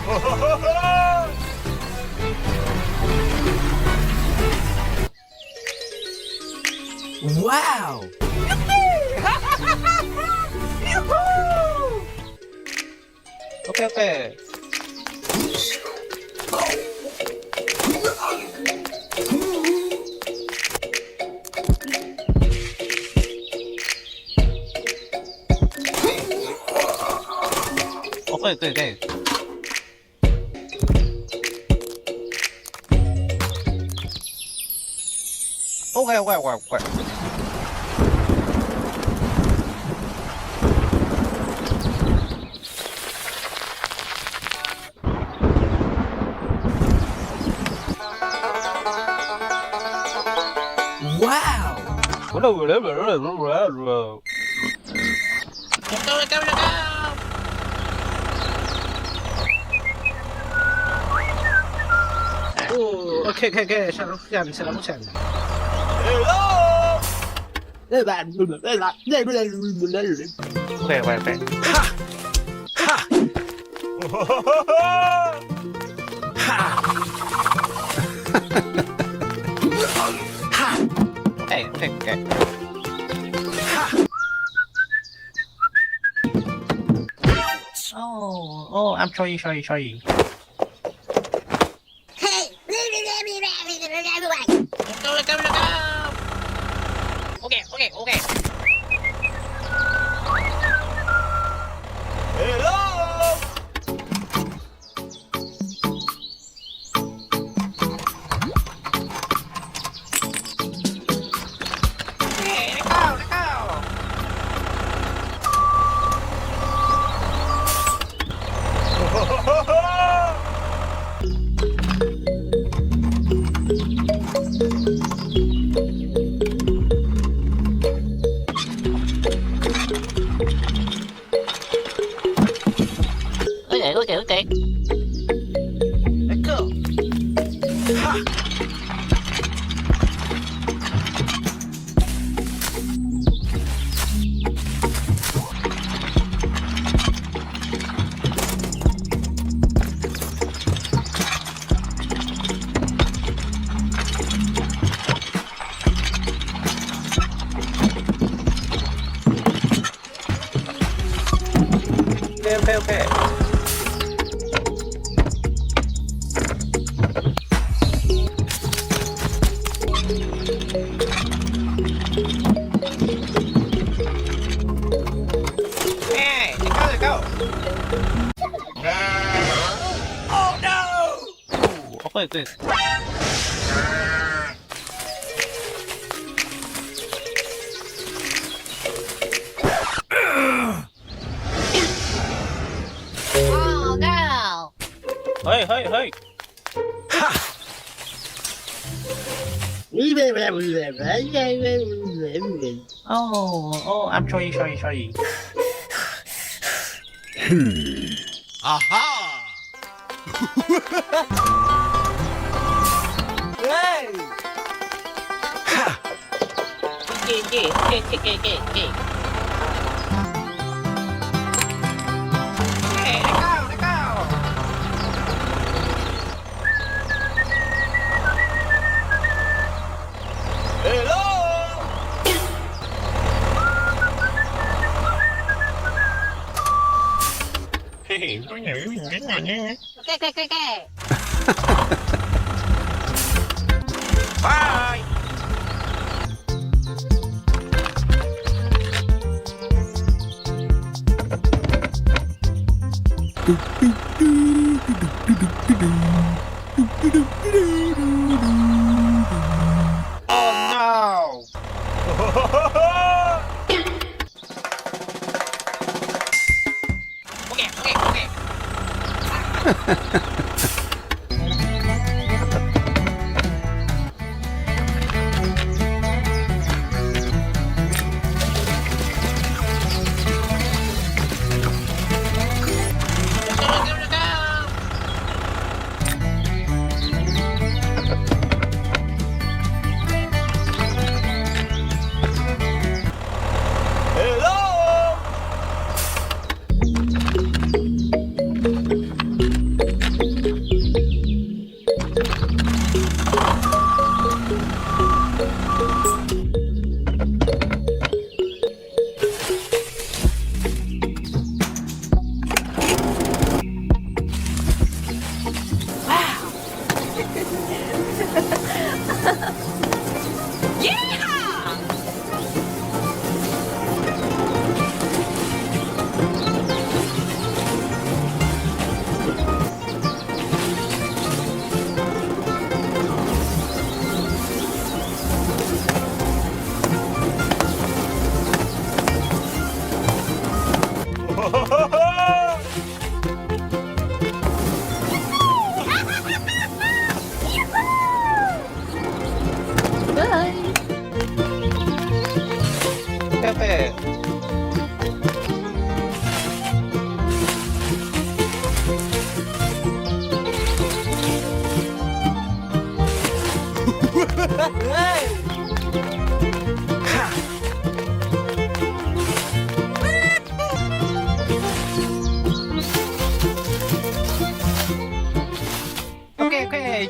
Wow! 오케이 오케이. 오케이 오케이 오케이. 오케이 오케이 오케이 오케이. Wow! 오케이 오케이 오케이. 샤루칸. 오케이 오케이 오케이. 오케이 오케이 오케이. I'm sorry. 오케이. Okay. Let's go. Okay. Hey, let's go. Oh no! Okay. Oh no! Hey. Oh, I'm sorry. Aha! Hey! Okay. Hey, let's go. Okay. Bye. Oh no! Okay.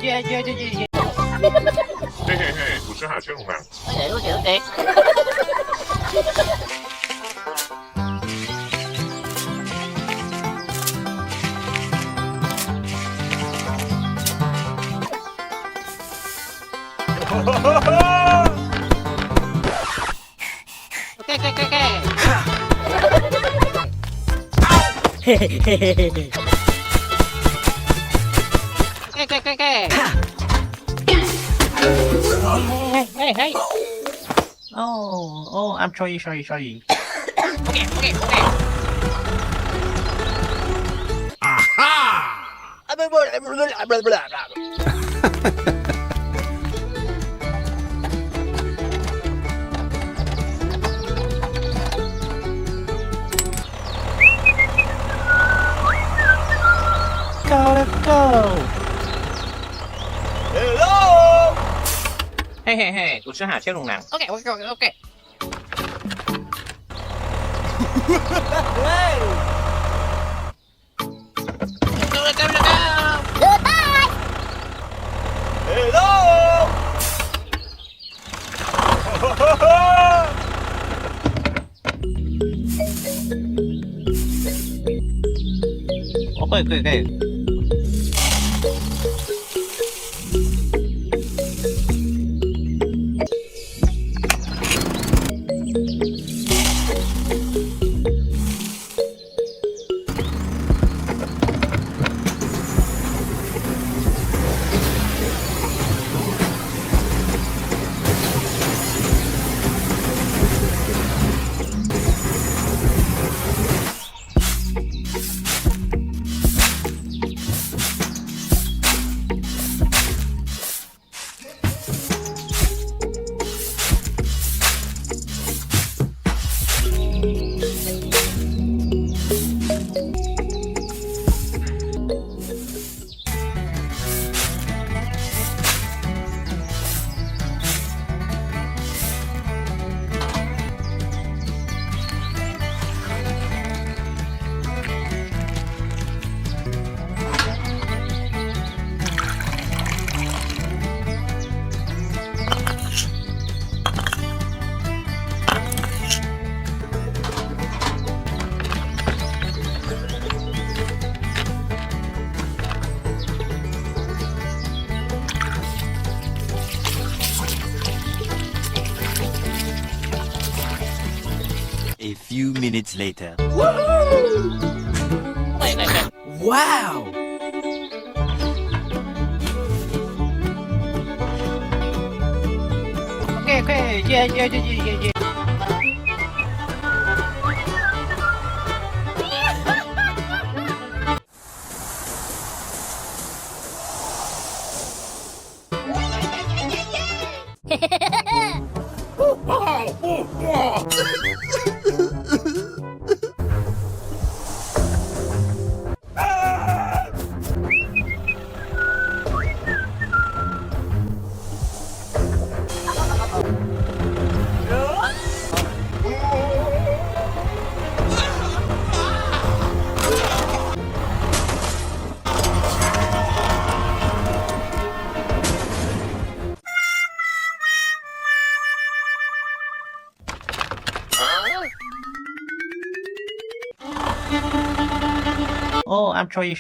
耶！嘿嘿嘿，主持人切龙男。 OK。嘿嘿嘿嘿嘿嘿。Hey. Oh, I'm sorry. Okay. Let's go. Hello. Hey，主持人好，切龙男。OK。Goodbye. Hello. OK。A few minutes later. Wow. Okay. Yeah. Oh, I'm sorry.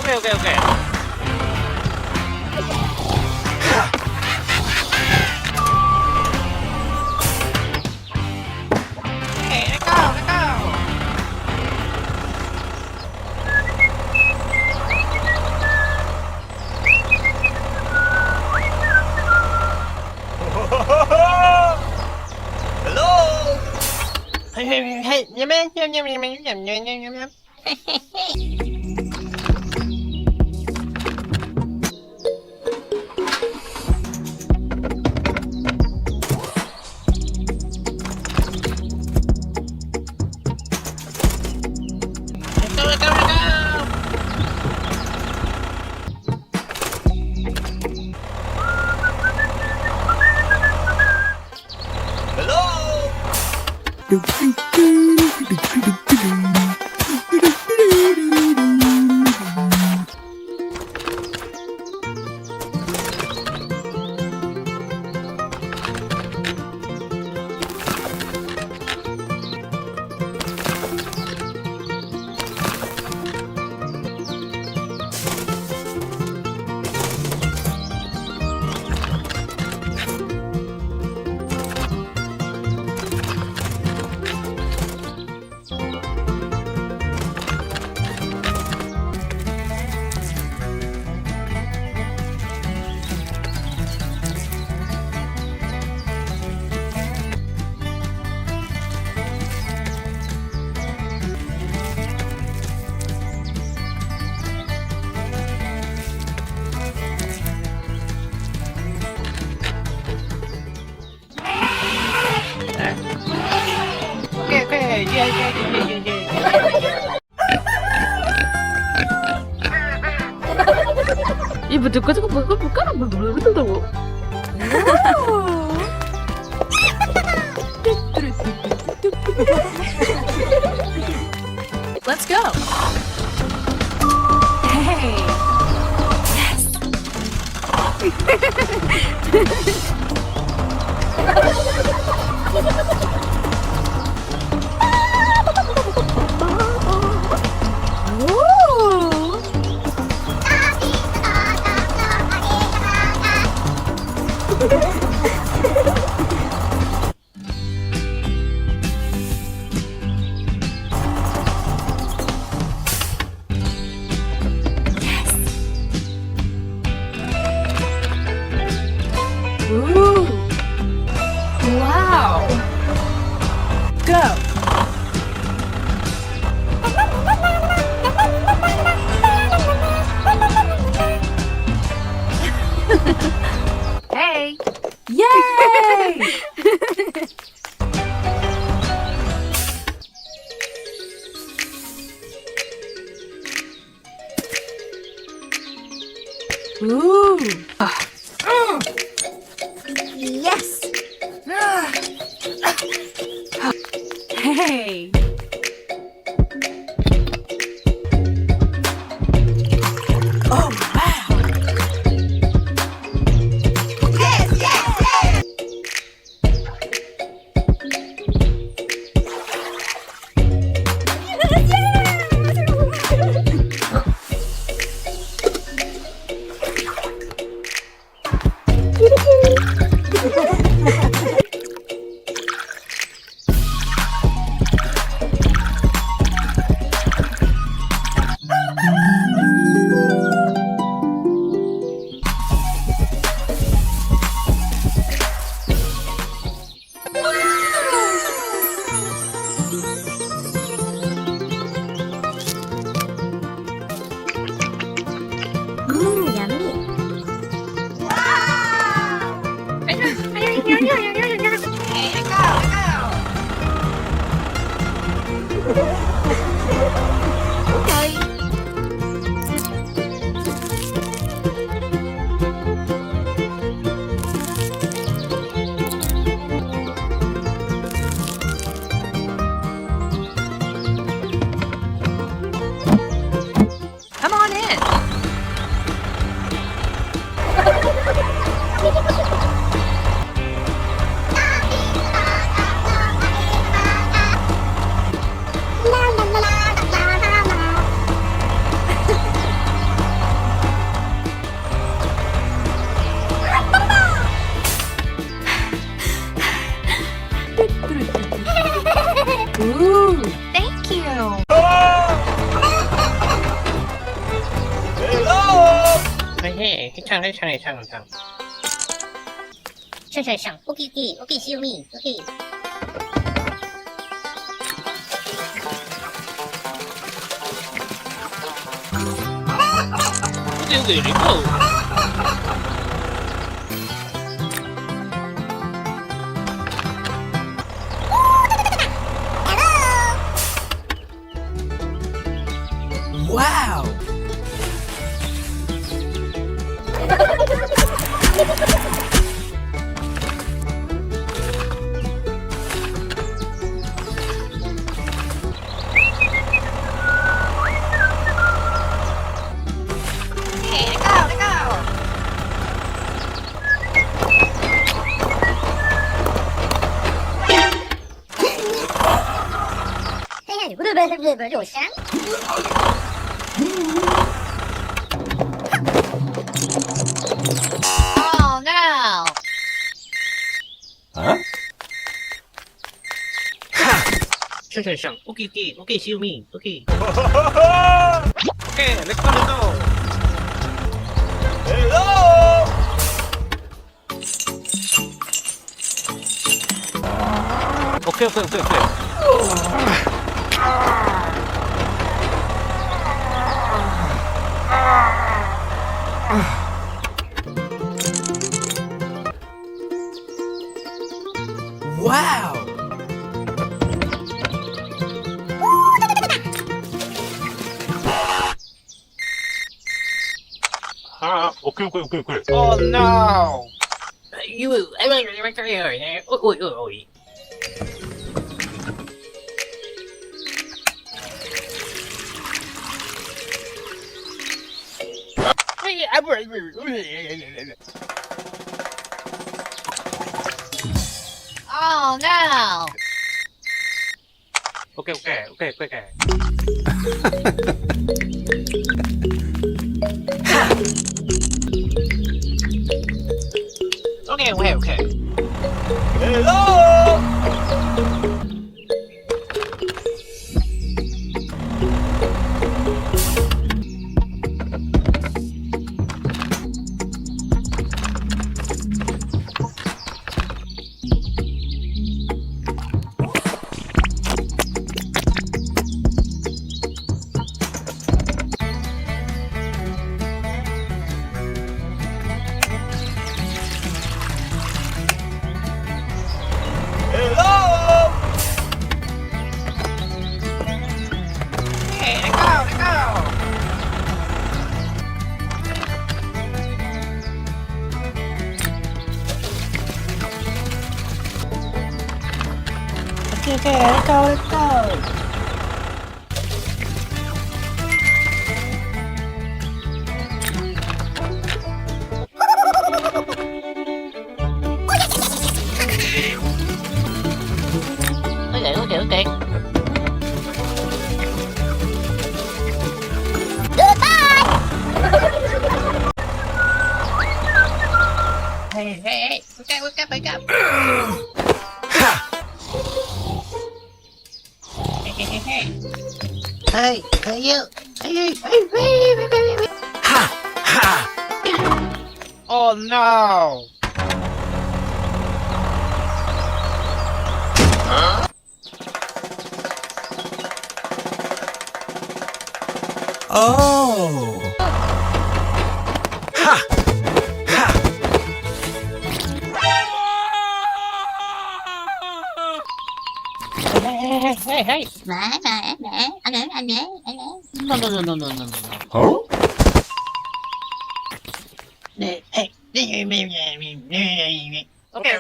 오케이 오케이 오케이. Hey, let go, let go. Hello? Hey, nhâm nhâm nhâm nhâm nhâm nhâm nhâm nhâm nhâm. Let go, let go, let go. Hello? Okay, yeah. 이거 듣고 저거 뭐가 모른다고. Let's go. Hey. Ooh. Ooh. Wow. Go. Hey. Yay! Ooh. Yes. Hey. Oh wow. Yes, yes, yes. 嘿，唱嘿唱嘿唱唱。上上上，OK OK see me OK。丢给零后。Wow!不是有山。Oh no！ 上上上，OK OK OK see me OK。OK let's go let's go。Hello。OK OK OK OK。Wow! 오케이 오케이 오케이 오케이. Oh no! You, ôi ôi ôi. Oh no! Okay okay okay okay. Okay okay okay. Hello. Okay, let's go, let's go. Okay, okay, okay. Hey, hey, hey, wake up. Hey, hey, you. Hey. Oh no. Oh! Hey. Anh nhé. No. Huh? Okay.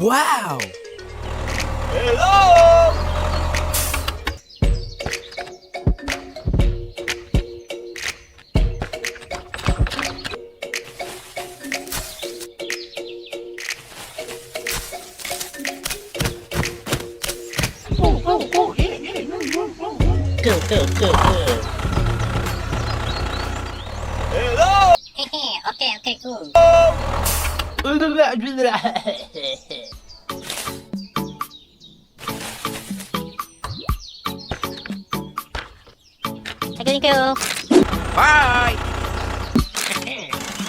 Wow! Hello. Okay, okay, cool. Thank you. Bye.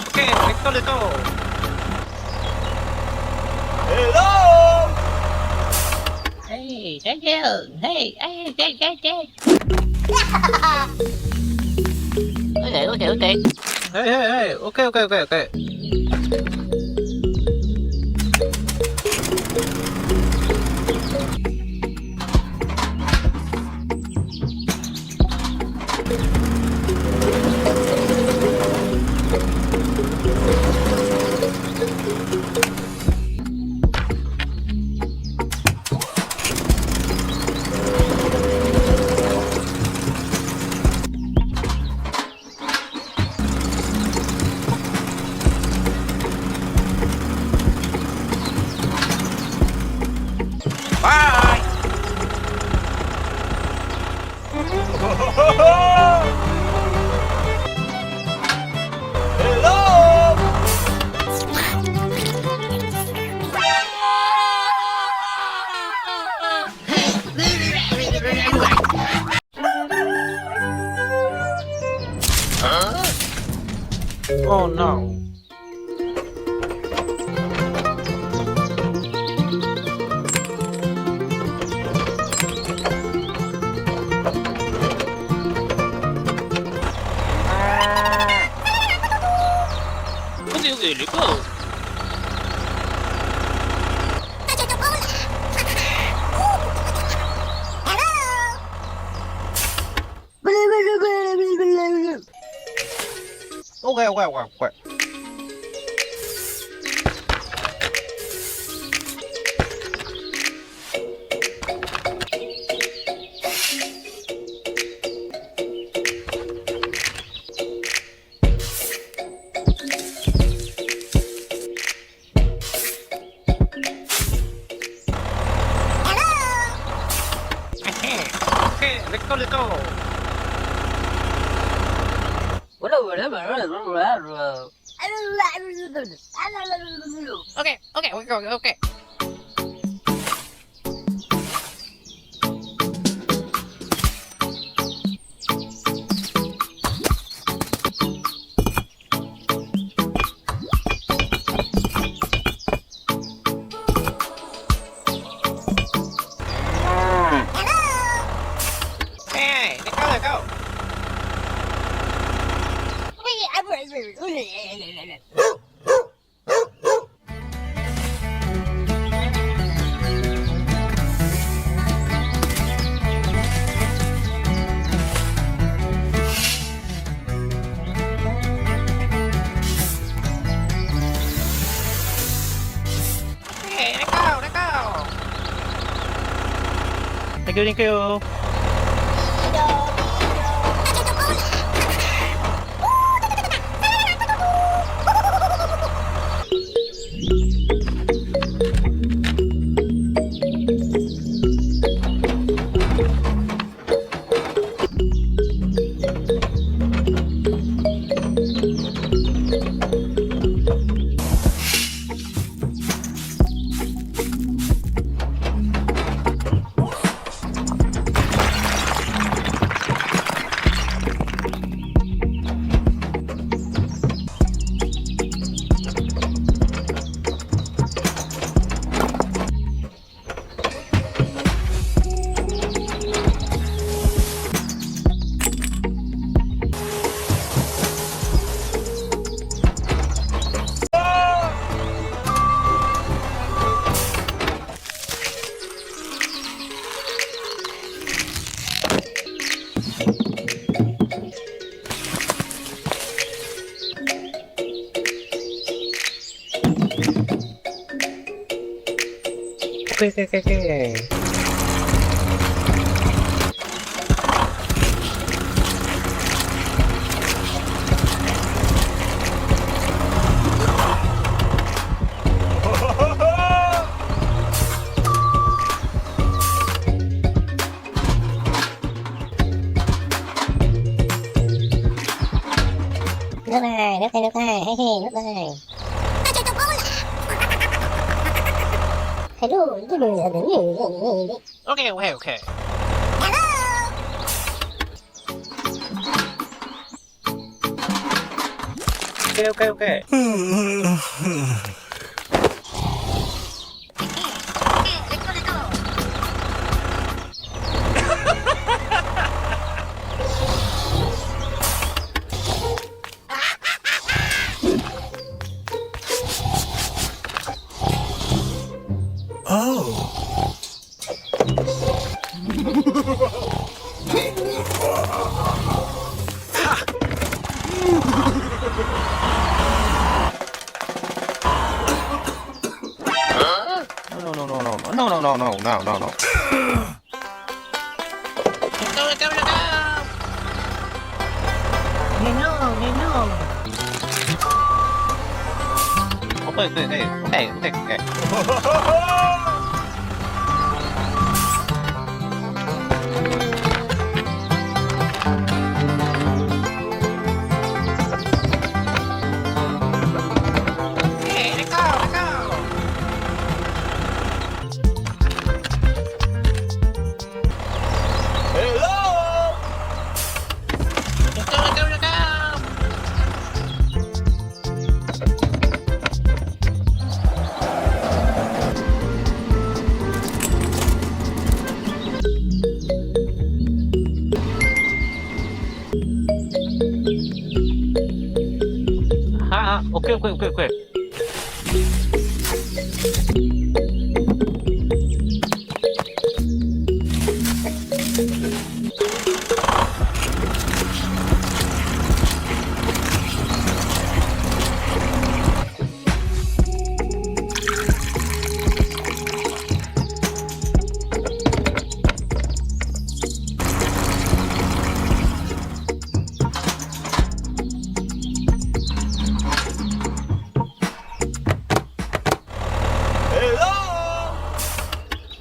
Okay, let's go. Hey, thank you. Hey, okay. Hey, okay. Bye. Oh no. Okay, let's go. Okay. Okay, let's go. Okay. Hey, let's go. Hey, let's go. Thank you. Okay. lúc này, hey hey, lúc này. Hello, 오케이, 오케이, 오케이. 오케이, 오케이, 오케이. No. 오케이. 오케이.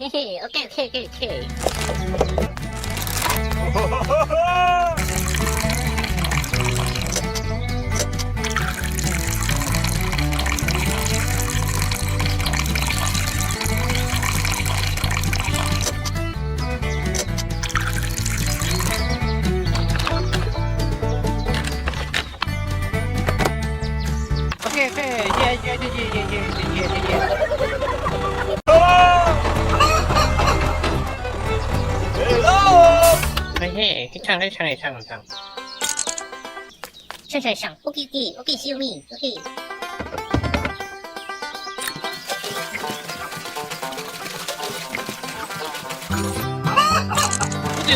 헤헤, 오케이. 헤헤, 괜찮아. 샹. 오케이, 시우미, 오케이.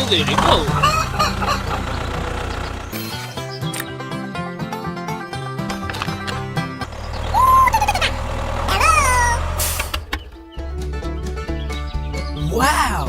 오케이, 리코. Wow.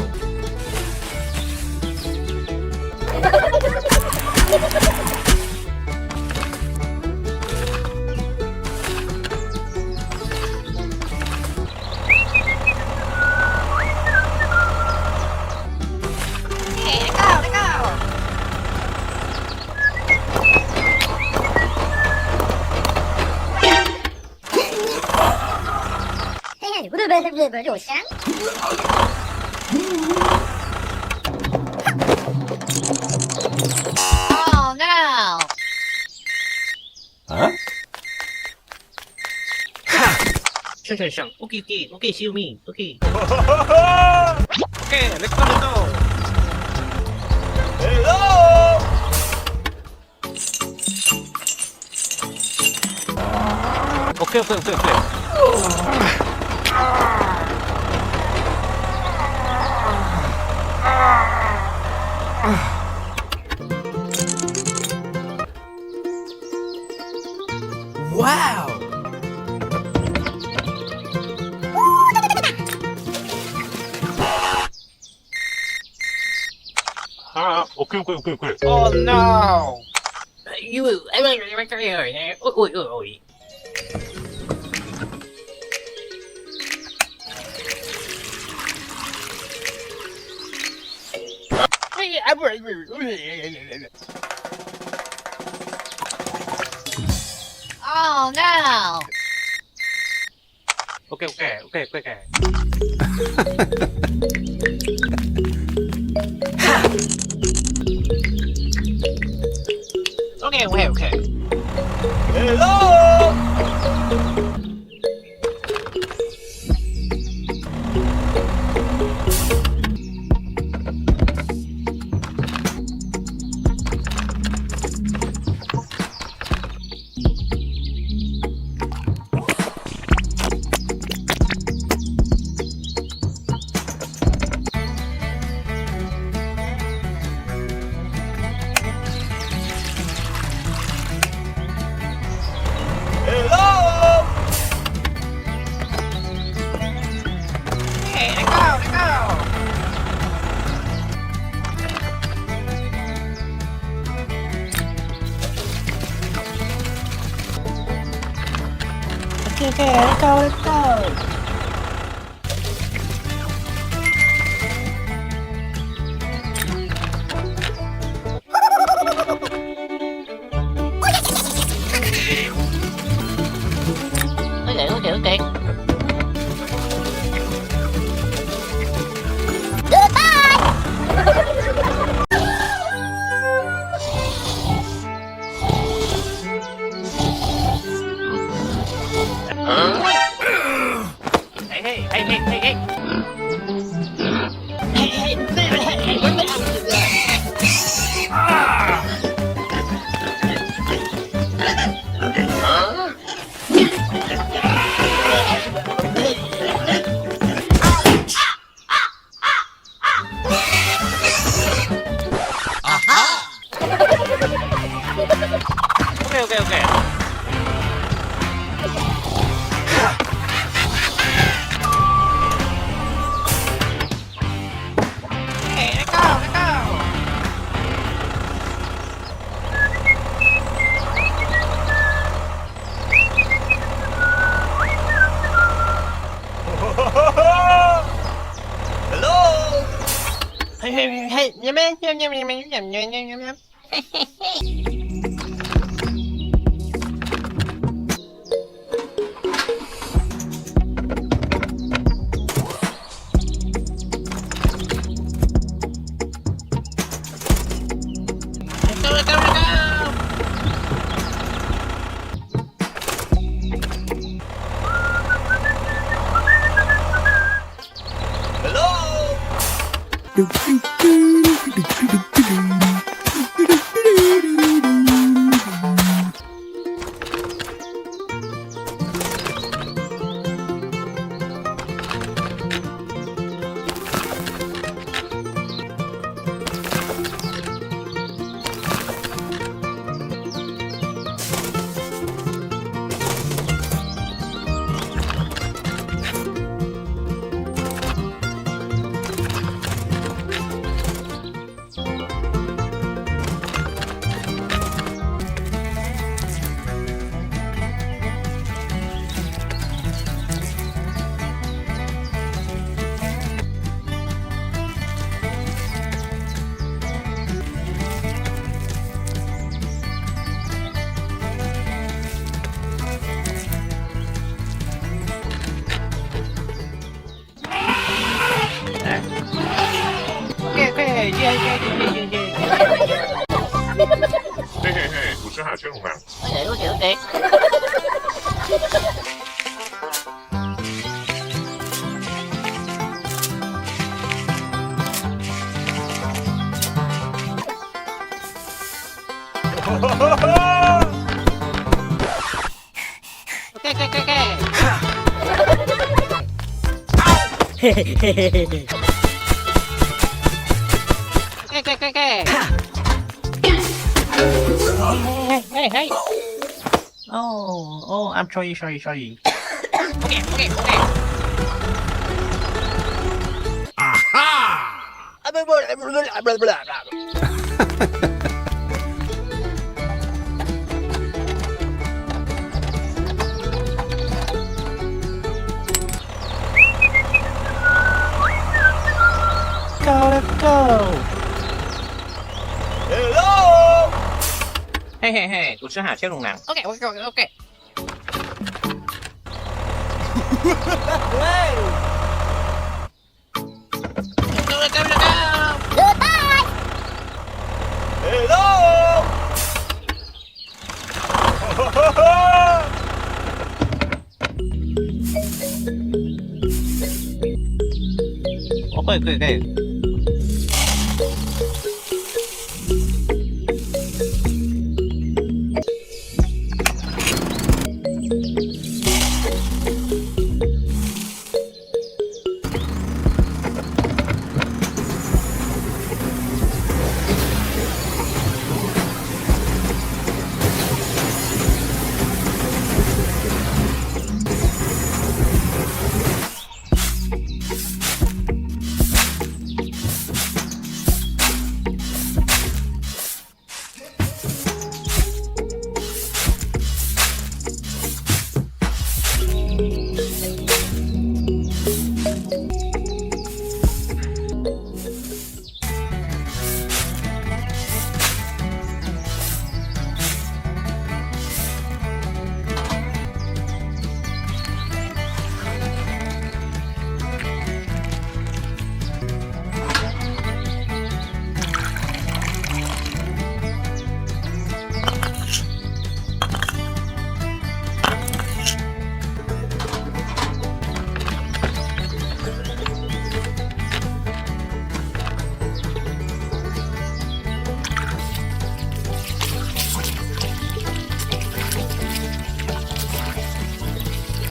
헤헤, 우르베르베르 요샹. Oh no. 샹. 오케이, 시우미, 오케이. 오케이, 렛츠고. 오케이. Wow. 오케이. Oh no! 오이. no. OK OK OK OK OK。OK OK OK。Okay, let's go, let's go. Okay, okay, okay. Hey, hey, hey, hey, hey. OK OK OK。Hey, hey, hey, nhâm nhâm nhâm nhâm nhâm nhâm nhâm nhâm nhâm nhâm. OK，嘿嘿嘿，主持海鲜龙啊！ Okay, okay, okay. Okay, okay, okay, okay. Okay, okay, okay, okay. Hey, hey. Oh, I'm sorry. Okay, okay, okay. Let's go. Hello，嘿嘿嘿，主持海鲜龙啊！OK OK OK OK。 오케이, 오케이, 오케이.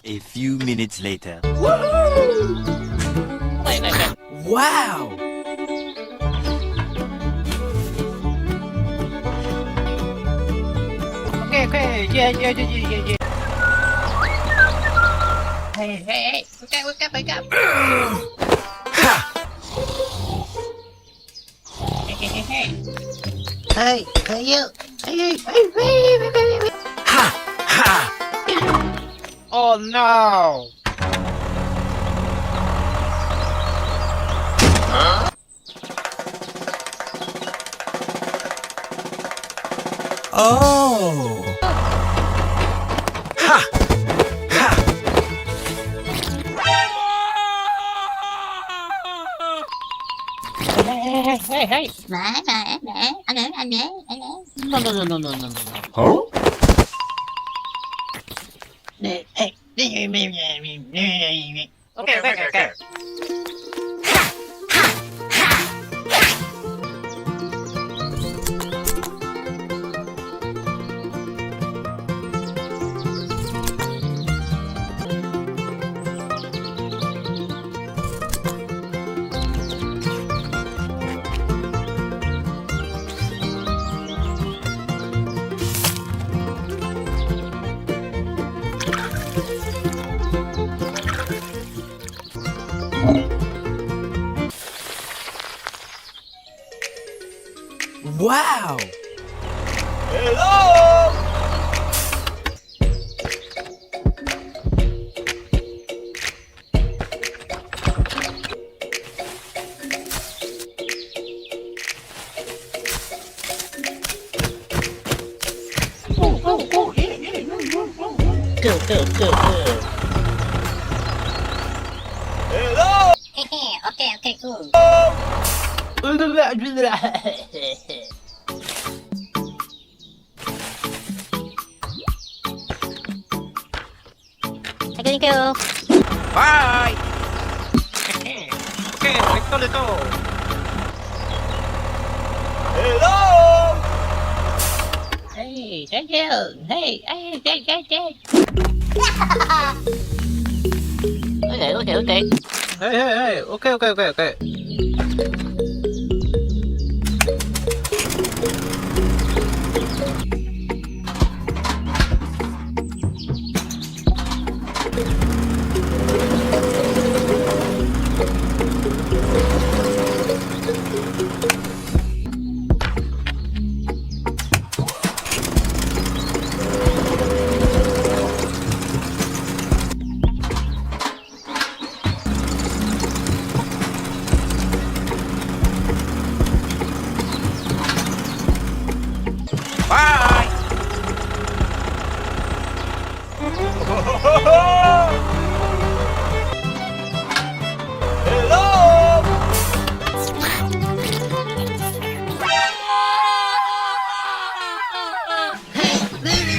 A few minutes later. 오케이, 오케이, 오케이. Wow. 오케이, 오케이. 예, 예, 예, 예, 예. 헤이, 헤이, 오케이, 오케이, 오케이. 헤이, 헤이, 헤이. Hey, hey you. Hey. Oh no! Oh. Hey, hey! No, no, no, no, no, no, no. 어? Hey. Okay, okay, okay. Wow. Go. Okay, cool. Thank you. Bye. Okay, let's go. Hey, thank you. Hey. Okay. Hey. Okay. Hey,